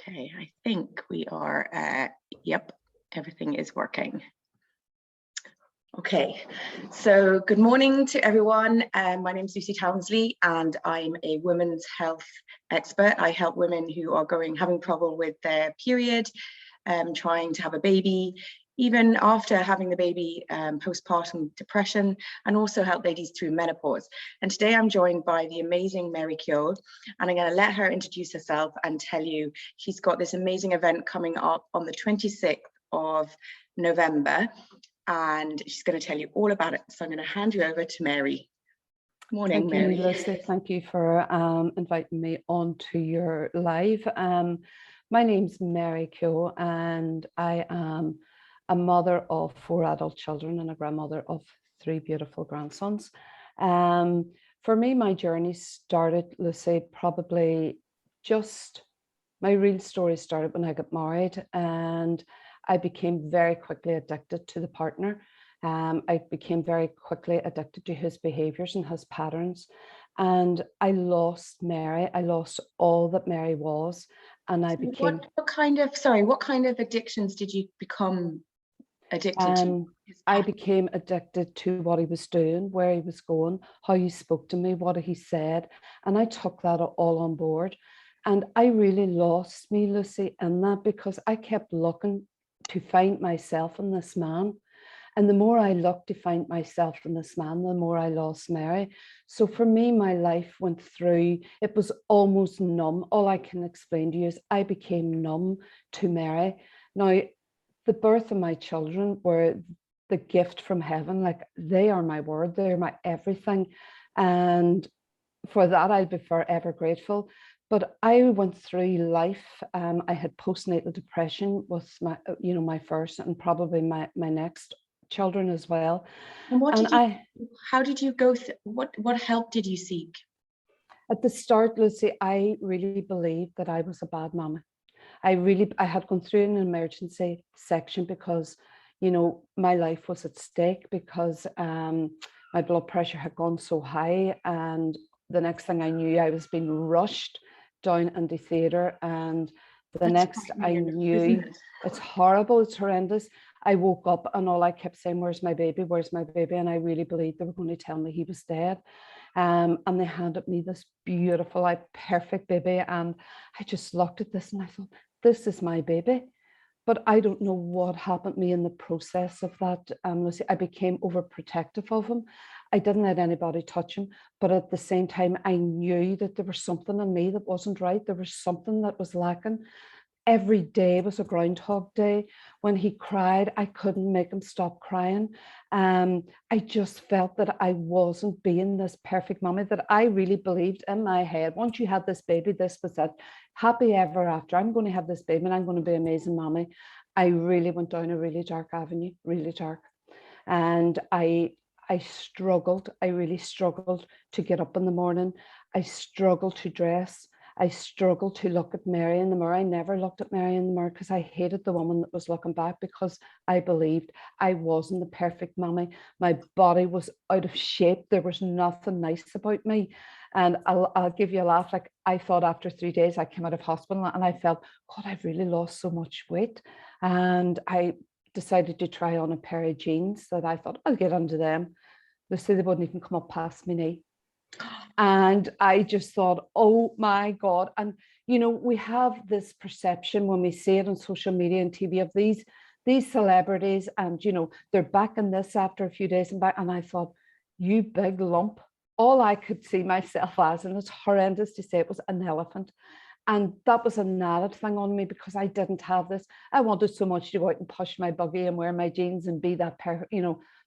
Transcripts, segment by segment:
Okay, I think we are, yep, everything is working. Okay, so good morning to everyone. My name is Lucy Townsley and I'm a women's health expert. I help women who are having trouble with their period, trying to have a baby, even after having the baby, postpartum depression, and also help ladies through menopause. And today I'm joined by the amazing Mary Keogh, and I'm going to let her introduce herself and tell you she's got this amazing event coming up on the 26th of November, and she's going to tell you all about it. So I'm going to hand you over to Mary. Morning, Mary. Thank you, Lucy. Thank you for inviting me onto your live. My name's Mary Keogh, and I am a mother of 4 adult children and a grandmother of 3 beautiful grandsons. For me, my journey started, Lucy, probably my real story started when I got married, and I became very quickly addicted to the partner. I became very quickly addicted to his behaviors and his patterns. And I lost Mary. I lost all that Mary was. And I became... What kind of addictions did you become addicted to? I became addicted to what he was doing, where he was going, how he spoke to me, what he said. And I took that all on board. And I really lost me, Lucy, in that, because I kept looking to find myself in this man. And the more I looked to find myself in this man, the more I lost Mary. So for me, my life went through, it was almost numb. All I can explain to you is I became numb to Mary. Now, the birth of my children were the gift from heaven. Like, they are my word, they're my everything. And for that, I'll be forever grateful. But I went through life. I had postnatal depression with my first and probably my next children as well. And how did you go through, what help did you seek? At the start, Lucy, I really believed that I was a bad mama. I had gone through an emergency section because, my life was at stake, because my blood pressure had gone so high, and the next thing I knew, I was being rushed down into theatre, and the next I knew, it's horrible, it's horrendous. I woke up and all I kept saying, where's my baby, where's my baby? And I really believed they were going to tell me he was dead. And they handed me this beautiful, perfect baby, and I just looked at this and I thought, this is my baby. But I don't know what happened to me in the process of that, Lucy. I became overprotective of him. I didn't let anybody touch him, but at the same time, I knew that there was something in me that wasn't right. There was something that was lacking. Every day was a Groundhog Day. When he cried, I couldn't make him stop crying. I just felt that I wasn't being this perfect mommy, that I really believed in my head, once you had this baby, this was it. Happy ever after. I'm going to have this baby and I'm going to be an amazing mommy. I really went down a really dark avenue, really dark. And I struggled. I really struggled to get up in the morning. I struggled to dress. I struggled to look at Mary in the mirror. I never looked at Mary in the mirror because I hated the woman that was looking back, because I believed I wasn't the perfect mommy. My body was out of shape. There was nothing nice about me. And I'll give you a laugh. Like, I thought after 3 days I came out of hospital and I felt, God, I've really lost so much weight. And I decided to try on a pair of jeans that I thought I'll get under them. They said they wouldn't even come up past my knee. And I just thought, oh my God. And, we have this perception when we see it on social media and TV of these celebrities, and, they're back in this after a few days and back. And I thought, you big lump. All I could see myself as, and it's horrendous to say, it was an elephant. And that was an added thing on me because I didn't have this. I wanted so much to go out and push my buggy and wear my jeans and be that,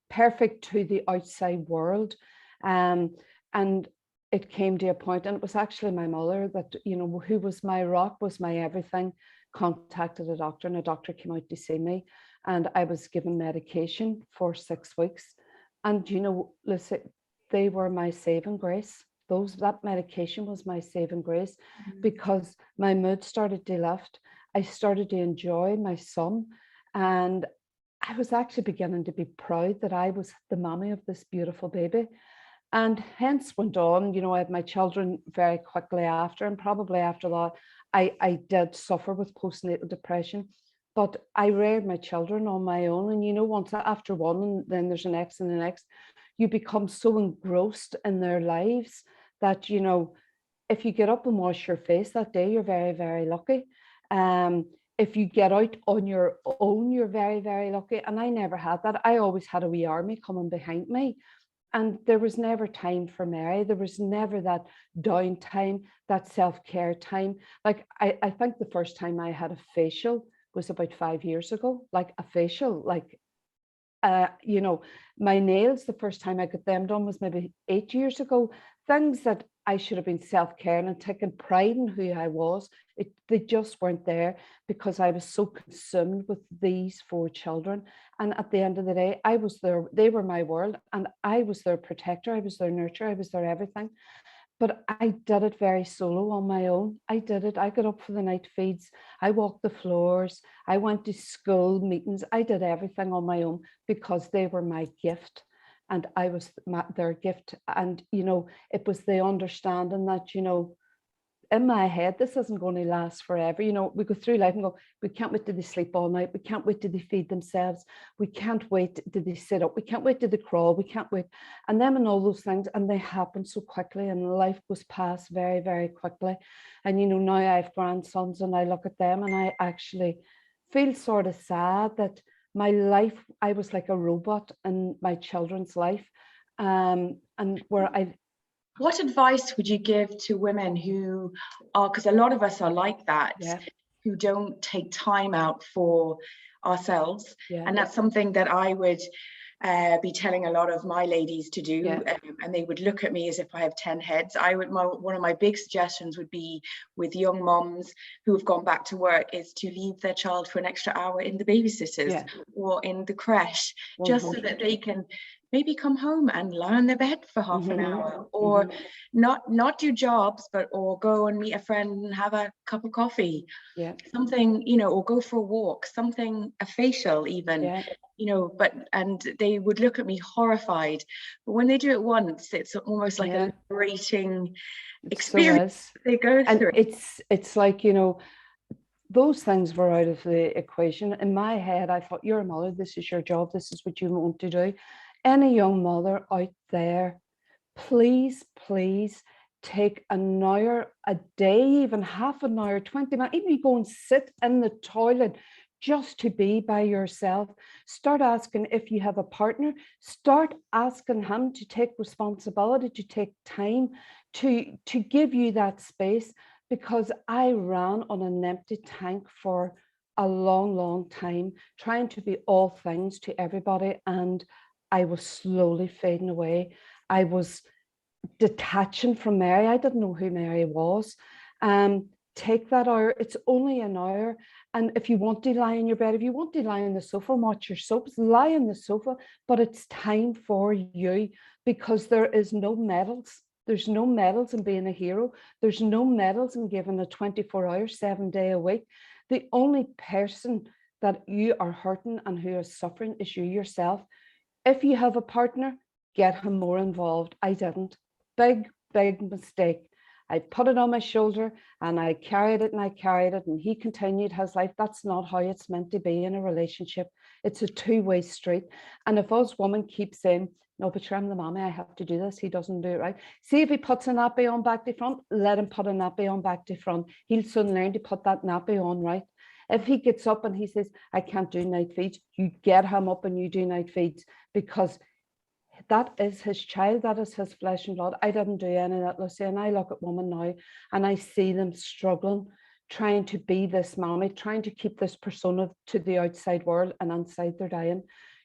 perfect to the outside world. And it came to a point, and it was actually my mother that, who was my rock, was my everything, contacted a doctor, and a doctor came out to see me, and I was given medication for 6 weeks. And, listen, they were my saving grace. That medication was my saving grace, because my mood started to lift. I started to enjoy my son, and I was actually beginning to be proud that I was the mommy of this beautiful baby. And hence went on, you know, I had my children very quickly after, and probably after that, I did suffer with postnatal depression. But I reared my children on my own. And, you know, once after one, and then there's an next and the next, you become so engrossed in their lives that, you know, if you get up and wash your face that day, you're very, very lucky. If you get out on your own, you're very, very lucky. And I never had that. I always had a wee army coming behind me. And there was never time for Mary. There was never that downtime, that self-care time. Like I think the first time I had a facial was about 5 years ago, like a facial, like, you know, my nails, the first time I got them done was maybe 8 years ago. Things that I should have been self-caring and taking pride in who I was, they just weren't there because I was so consumed with these 4 children. And at the end of the day, I was they were my world, and I was their protector, I was their nurturer, I was their everything. But I did it very solo on my own. I did it. I got up for the night feeds. I walked the floors. I went to school meetings. I did everything on my own because they were my gift and I was their gift. And, you know, it was the understanding that, you know, in my head, this isn't going to last forever. You know, we go through life and go, we can't wait till they sleep all night. We can't wait till they feed themselves. We can't wait till they sit up. We can't wait till they crawl. We can't wait. And them and all those things. And they happen so quickly and life goes past very, very quickly. And, you know, now I have grandsons and I look at them and I actually feel sort of sad that my life, I was like a robot in my children's life. And where What advice would you give to women who are, because a lot of us are like that, yeah, who don't take time out for ourselves? yeah, And that's something that I would be telling a lot of my ladies to do. yeah. And they would look at me as if I have 10 heads. One of my big suggestions would be with young moms who have gone back to work is to leave their child for an extra hour in the babysitters Yeah. or in the creche, just so that they can maybe come home and lie on their bed for half an hour, or not do jobs, but or go and meet a friend and have a cup of coffee. Yeah. Something, you know, or go for a walk, something, a facial even. Yeah. You know, and they would look at me horrified. But when they do it once, it's almost like a liberating experience they go through. And it's like, you know, those things were out of the equation. In my head, I thought, you're a mother, this is your job, this is what you want to do. Any young mother out there, please, please take an hour a day, even half an hour, 20 minutes, even you go and sit in the toilet just to be by yourself. Start asking if you have a partner, start asking him to take responsibility, to take time, to give you that space, because I ran on an empty tank for a long, long time, trying to be all things to everybody, and I was slowly fading away. I was detaching from Mary. I didn't know who Mary was. Take that hour. It's only an hour. And if you want to lie in your bed, if you want to lie on the sofa and watch your soaps, lie on the sofa. But it's time for you, because there is no medals. There's no medals in being a hero. There's no medals in giving a 24-hour, 7-day a week. The only person that you are hurting and who is suffering is you yourself. If you have a partner, get him more involved. I didn't. Big, big mistake. I put it on my shoulder and I carried it and I carried it, and he continued his life. That's not how it's meant to be in a relationship. It's a two-way street. And if us women keep saying, no, but sure, I'm the mommy, I have to do this, he doesn't do it right. See, if he puts a nappy on back to front, let him put a nappy on back to front. He'll soon learn to put that nappy on right. If he gets up and he says, I can't do night feeds, you get him up and you do night feeds, because that is his child, that is his flesh and blood. I didn't do any of that, Lucy, and I look at women now and I see them struggling, trying to be this mommy, trying to keep this persona to the outside world, and inside they're dying.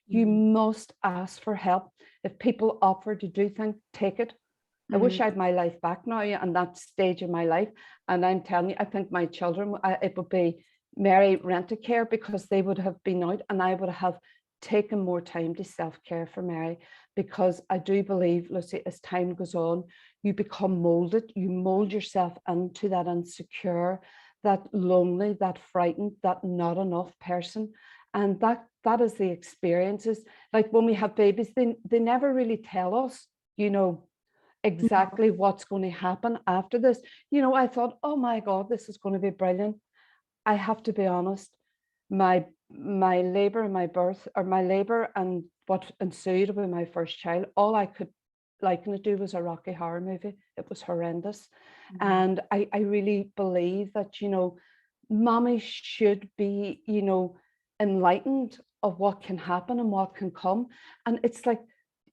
You must ask for help. If people offer to do things, take it. I wish I had my life back now and that stage of my life. And I'm telling you, I think my children, it would be Mary Rent-A-Care, because they would have been out and I would have taken more time to self-care for Mary, because I do believe, Lucy, as time goes on, you become molded, you mold yourself into that insecure, that lonely, that frightened, that not enough person. And that is the experiences. Like when we have babies, they never really tell us, you know, exactly what's going to happen after this. You know, I thought, oh my God, this is going to be brilliant. I have to be honest, my labor and my birth, or my labor and what ensued with my first child, all I could liken it to was a Rocky Horror movie. It was horrendous. And I really believe that, you know, mommy should be, you know, enlightened of what can happen and what can come. And it's like,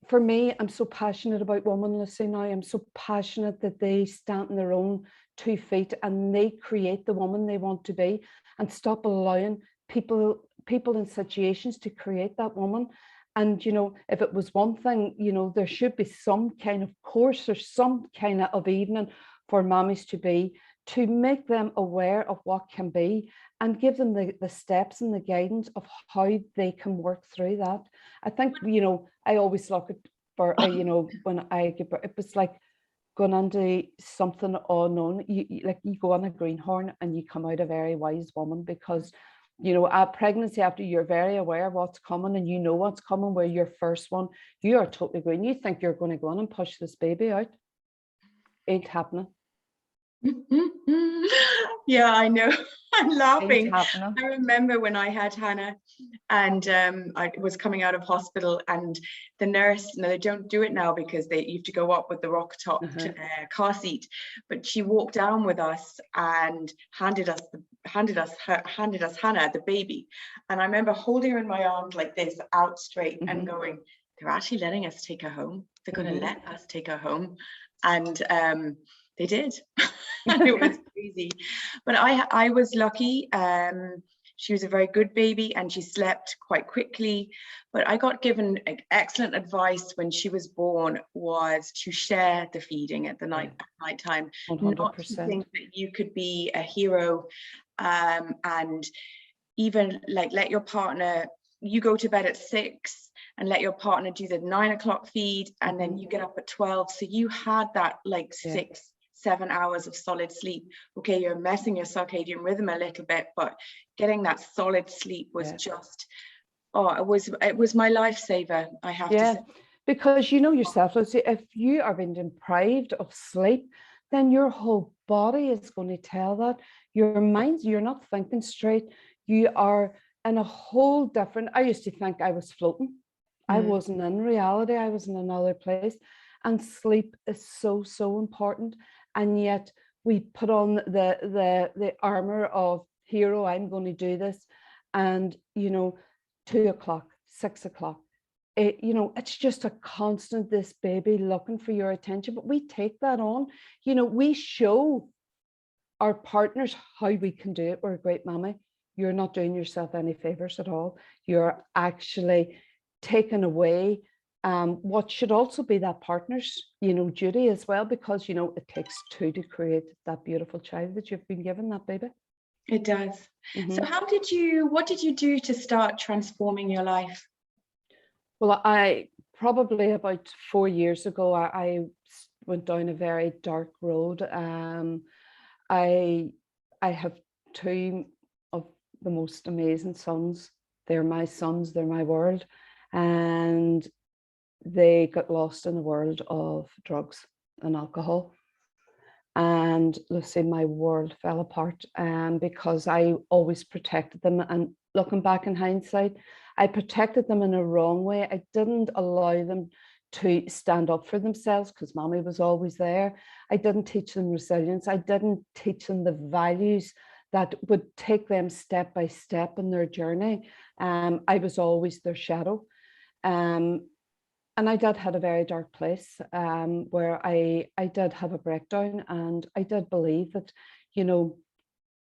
for me, I'm so passionate about women, Lucy, now. I'm so passionate that they stand on their own 2 feet and they create the woman they want to be, and stop allowing people in situations to create that woman. And, you know, if it was one thing, you know, there should be some kind of course or some kind of evening for mommies to be, to make them aware of what can be, and give them the steps and the guidance of how they can work through that. I think, you know, I always look at, for, you know, when I give birth, it was like going into something unknown. Like you go on a greenhorn and you come out a very wise woman, because, you know, at pregnancy, after you're very aware of what's coming and you know what's coming, where your first one, you are totally green. You think you're going to go on and push this baby out. Ain't happening. Yeah, I know. I'm laughing. Ain't happening. I remember when I had Hannah, and I was coming out of hospital, and the nurse, no, they don't do it now because you have to go up with the rock top car seat, but she walked down with us and handed us Hannah, the baby. And I remember holding her in my arms like this, out straight, and going, they're actually letting us take her home. They're going to let us take her home. And they did. It was crazy, but I was lucky. She was a very good baby and she slept quite quickly, but I got given excellent advice when she was born, was to share the feeding at the night time. 100%. Not to think that you could be a hero, and even like let your partner, you go to bed at 6 and let your partner do the 9 o'clock feed, and then you get up at 12, so you had that like 6-7 hours of solid sleep. Okay, you're messing your circadian rhythm a little bit, but getting that solid sleep was just, it was my lifesaver, I have to say. Because you know yourself, Lucy, if you are being deprived of sleep, then your whole body is going to tell that. Your mind, you're not thinking straight. You are in a whole different, I used to think I was floating. I wasn't in reality. I was in another place. And sleep is so, so important. And yet we put on the armor of hero, I'm going to do this. And, you know, 2 o'clock, 6 o'clock, you know, it's just a constant, this baby looking for your attention. But we take that on, you know, we show our partners how we can do it. We're a great mommy. You're not doing yourself any favors at all. You're actually taking away what should also be that partner's, you know, duty as well, because, you know, it takes two to create that beautiful child that you've been given, that baby. It does. So what did you do to start transforming your life? Well, I probably about 4 years ago, I went down a very dark road. I have two of the most amazing sons. They're my sons, they're my world. And they got lost in the world of drugs and alcohol. And Lucy, my world fell apart because I always protected them. And looking back in hindsight, I protected them in a wrong way. I didn't allow them to stand up for themselves because mommy was always there. I didn't teach them resilience. I didn't teach them the values that would take them step by step in their journey. I was always their shadow. And I did had a very dark place where I did have a breakdown, and I did believe that, you know,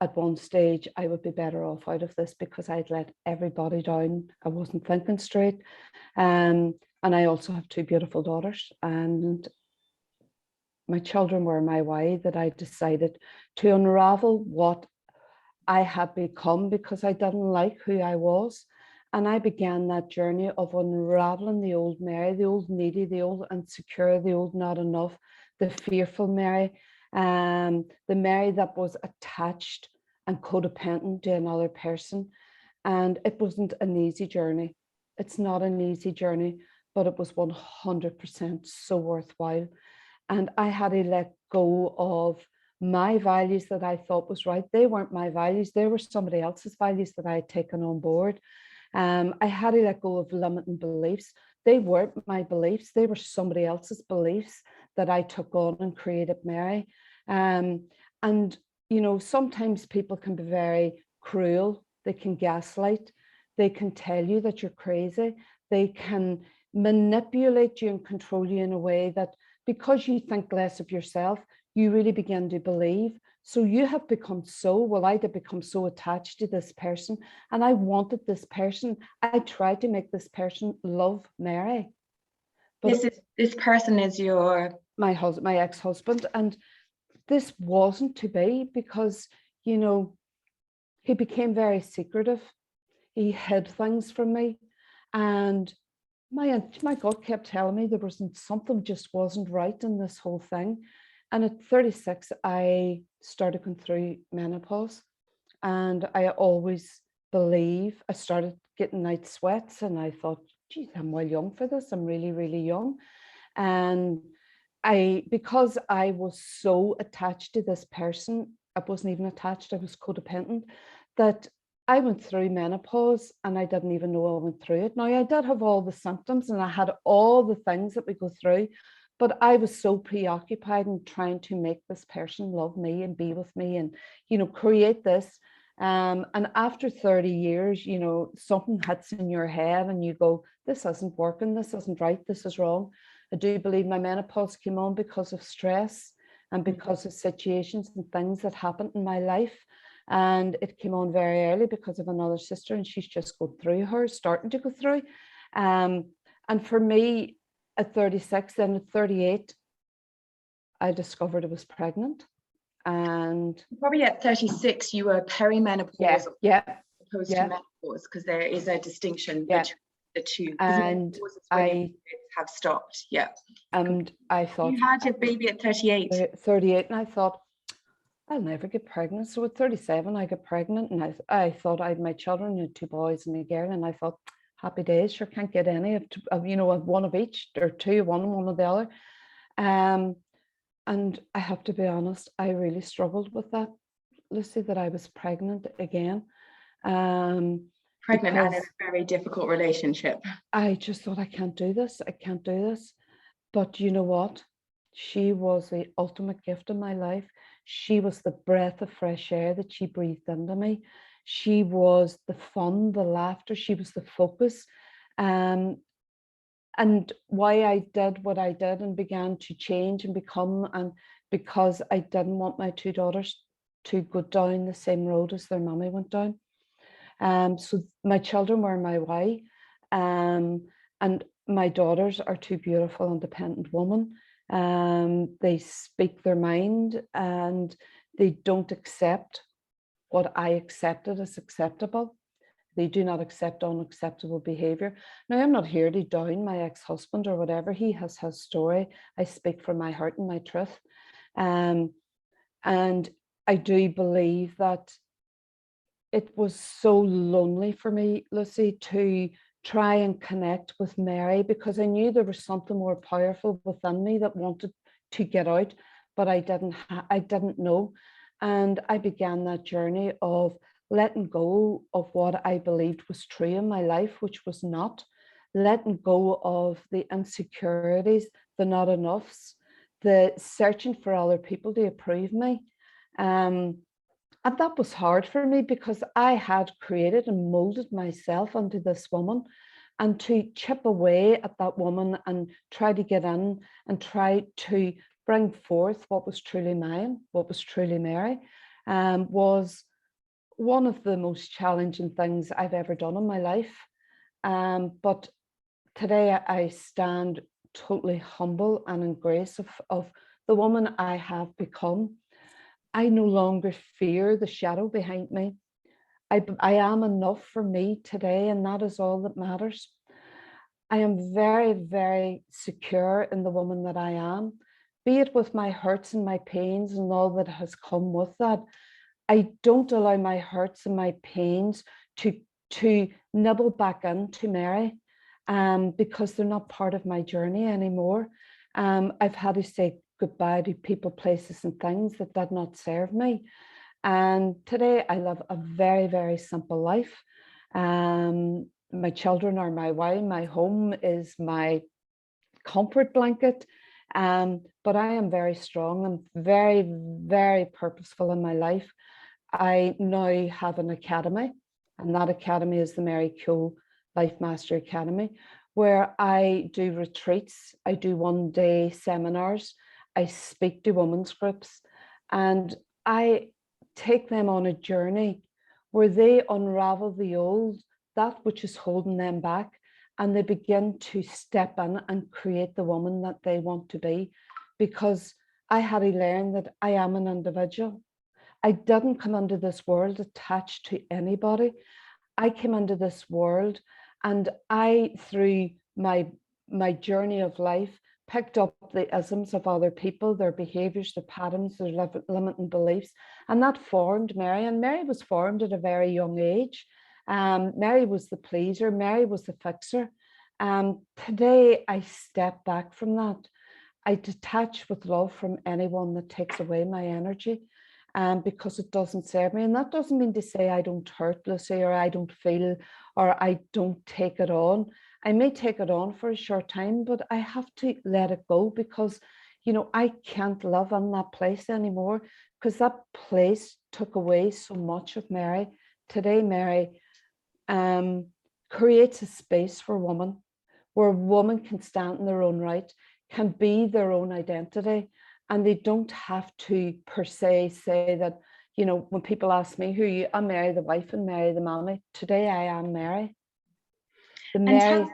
at one stage I would be better off out of this because I'd let everybody down. I wasn't thinking straight. And I also have two beautiful daughters, and my children were my way that I decided to unravel what I had become because I didn't like who I was. And I began that journey of unraveling the old Mary, the old needy, the old insecure, the old not enough, the fearful Mary, the Mary that was attached and codependent to another person. And it wasn't an easy journey. It's not an easy journey, but it was 100% so worthwhile. And I had to let go of my values that I thought was right. They weren't my values. They were somebody else's values that I had taken on board. I had to let go of limiting beliefs. They weren't my beliefs. They were somebody else's beliefs that I took on and created Mary. And, you know, sometimes people can be very cruel. They can gaslight. They can tell you that you're crazy. They can manipulate you and control you in a way that because you think less of yourself, you really begin to believe. So you have become so, well, I did become so attached to this person, and I wanted this person. I tried to make this person love Mary. But this person is your my ex-husband, and this wasn't to be, because, you know, he became very secretive. He hid things from me, and my gut kept telling me there wasn't, something just wasn't right in this whole thing. And at 36, I started going through menopause, and I always believe I started getting night sweats, and I thought, geez, I'm well young for this. I'm really, really young. And because I was so attached to this person, I wasn't even attached, I was codependent, that I went through menopause and I didn't even know I went through it. Now, I did have all the symptoms and I had all the things that we go through, but I was so preoccupied in trying to make this person love me and be with me and, you know, create this. And after 30 years, you know, something hits in your head and you go, this isn't working, this isn't right, this is wrong. I do believe my menopause came on because of stress and because of situations and things that happened in my life. And it came on very early because of another sister, and she's just going through starting to go through. And for me, at 36, then at 38, I discovered I was pregnant. And probably at 36, you were perimenopausal, opposed to menopause, because there is a distinction between the two. And I have stopped. And I thought, you had your baby at 38. 38, and I thought, I'll never get pregnant. So at 37, I got pregnant, and I thought I had my children, had 2 boys and a girl, and I thought, happy days, sure, can't get any of you know, one of each, or 2, one of the other. And I have to be honest, I really struggled with that, Lucy, that I was pregnant again. Pregnant and in a very difficult relationship. I just thought, I can't do this. I can't do this. But you know what? She was the ultimate gift in my life. She was the breath of fresh air that she breathed into me. She was the fun, the laughter. She was the focus. And why I did what I did and began to change and become, and because I didn't want my 2 daughters to go down the same road as their mommy went down. So my children were my why. And my daughters are 2 beautiful, independent women. They speak their mind and they don't accept what I accepted as acceptable. They do not accept unacceptable behavior. Now, I'm not here to down my ex-husband or whatever. He has his story. I speak from my heart and my truth. And I do believe that it was so lonely for me, Lucy, to try and connect with Mary, because I knew there was something more powerful within me that wanted to get out, but I didn't know. And I began that journey of letting go of what I believed was true in my life, which was not, letting go of the insecurities, the not enoughs, the searching for other people to approve me. And that was hard for me, because I had created and molded myself into this woman, and to chip away at that woman and try to get in and try to bring forth what was truly mine, what was truly Mary, was one of the most challenging things I've ever done in my life. But today I stand totally humble and in grace of the woman I have become. I no longer fear the shadow behind me. I am enough for me today, and that is all that matters. I am very, very secure in the woman that I am, be it with my hurts and my pains and all that has come with that. I don't allow my hurts and my pains to nibble back into Mary, because they're not part of my journey anymore. I've had to say goodbye to people, places and things that did not serve me. And today I live a very, very simple life. My children are my why, my home is my comfort blanket. But I am very strong. I'm very, very purposeful in my life. I now have an academy, and that academy is the Mary Keogh Life Mastery Academy, where I do retreats, I do one-day seminars, I speak to women's groups, and I take them on a journey where they unravel the old, that which is holding them back, and they begin to step in and create the woman that they want to be. Because I had to learn that I am an individual. I didn't come into this world attached to anybody. I came into this world, and I, through my journey of life, picked up the isms of other people, their behaviors, their patterns, their limiting beliefs, and that formed Mary. And Mary was formed at a very young age. Mary was the pleaser, Mary was the fixer. Today I step back from that. I detach with love from anyone that takes away my energy, because it doesn't serve me. And that doesn't mean to say I don't hurt, Lucy, or I don't feel, or I don't take it on. I may take it on for a short time, but I have to let it go, because, you know, I can't live in that place anymore, because that place took away so much of Mary. Today, Mary creates a space for women where women can stand in their own right, can be their own identity, and they don't have to per se say that, you know, when people ask me who you, I'm Mary the wife and Mary the mommy. Today I am Mary. The And Mary.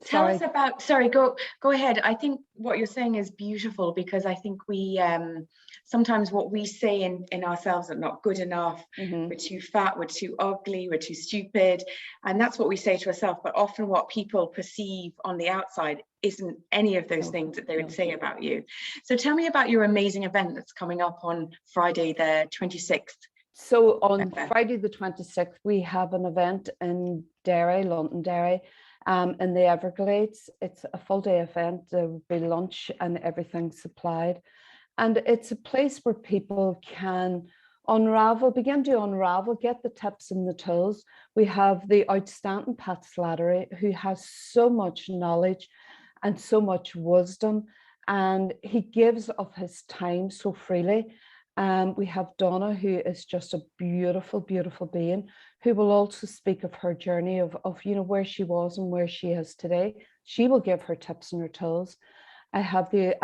tell us about, sorry, go ahead. I think what you're saying is beautiful, because I think we sometimes what we say in ourselves are not good enough. We're too fat, we're too ugly, we're too stupid, and that's what we say to ourselves. But often what people perceive on the outside isn't any of those things that they would say about you. So tell me about your amazing event that's coming up on Friday the 26th. So on Friday the 26th, we have an event in Derry, Londonderry, in the Everglades. It's a full day event. There will be lunch and everything supplied. And it's a place where people can begin to unravel, get the tips and the tools. We have the outstanding Pat Slattery, who has so much knowledge and so much wisdom, and he gives of his time so freely. We have Donna, who is just a beautiful, beautiful being, who will also speak of her journey of you know, where she was and where she is today. She will give her tips and her tools. I have the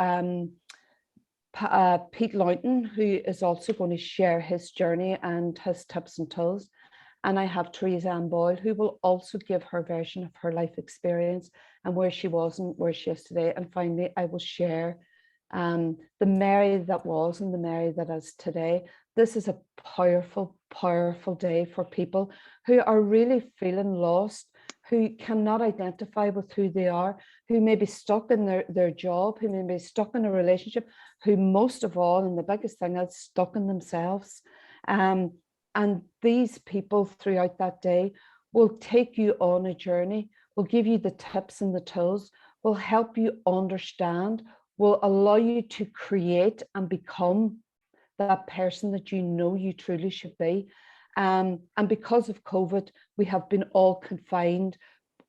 Pete Lonton, who is also going to share his journey and his tips and tools. And I have Teresa and Boyle, who will also give her version of her life experience and where she was and where she is today. And finally, I will share the Mary that was and the Mary that is today. This is a powerful, powerful day for people who are really feeling lost, who cannot identify with who they are, who may be stuck in their job, who may be stuck in a relationship, who most of all, and the biggest thing is stuck in themselves. And these people throughout that day will take you on a journey, will give you the tips and the tools, will help you understand, will allow you to create and become that person that you know you truly should be. And because of COVID, we have been all confined.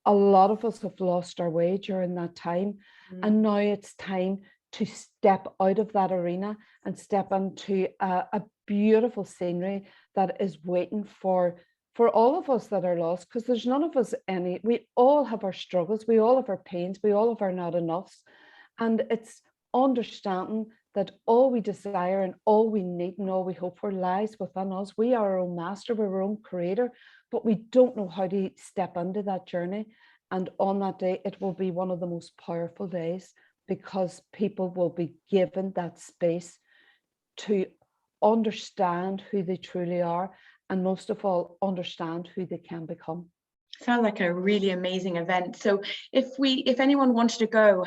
A lot of us have lost our way during that time. And now it's time to step out of that arena and step into a beautiful scenery that is waiting for all of us that are lost, because there's none of us we all have our struggles, we all have our pains, we all have our not enoughs. And it's understanding that all we desire and all we need and all we hope for lies within us. We are our own master, we're our own creator, but we don't know how to step into that journey. And on that day, it will be one of the most powerful days, because people will be given that space to understand who they truly are, and most of all, understand who they can become. Sounds like a really amazing event. So if anyone wanted to go,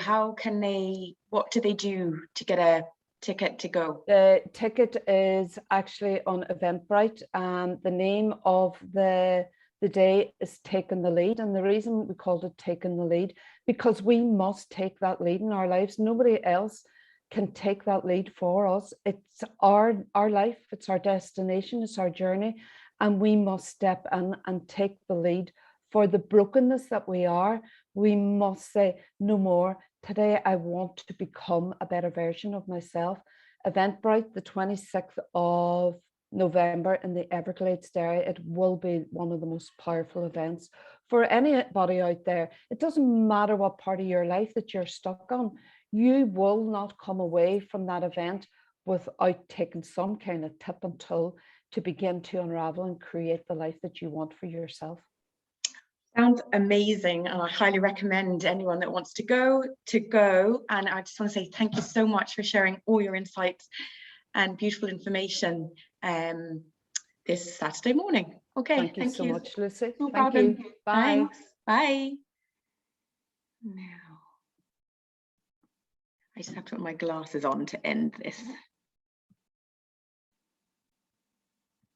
what do they do to get a ticket to go? The ticket is actually on Eventbrite, and the name of the day is Taking the Lead. And the reason we called it Taking the Lead, because we must take that lead in our lives. Nobody else can take that lead for us. It's our life, it's our destination, it's our journey, and we must step in and take the lead. For the brokenness that we are, we must say, no more. Today, I want to become a better version of myself. Eventbrite, the 26th of November in the Everglades area. It will be one of the most powerful events for anybody out there. It doesn't matter what part of your life that you're stuck on. You will not come away from that event without taking some kind of tip and tool to begin to unravel and create the life that you want for yourself. Sounds amazing, and I highly recommend anyone that wants to go. And I just want to say thank you so much for sharing all your insights and beautiful information this Saturday morning. Okay, thank you so much, Lucy. No problem. Bye. Thanks. Bye. Now, I just have to put my glasses on to end this.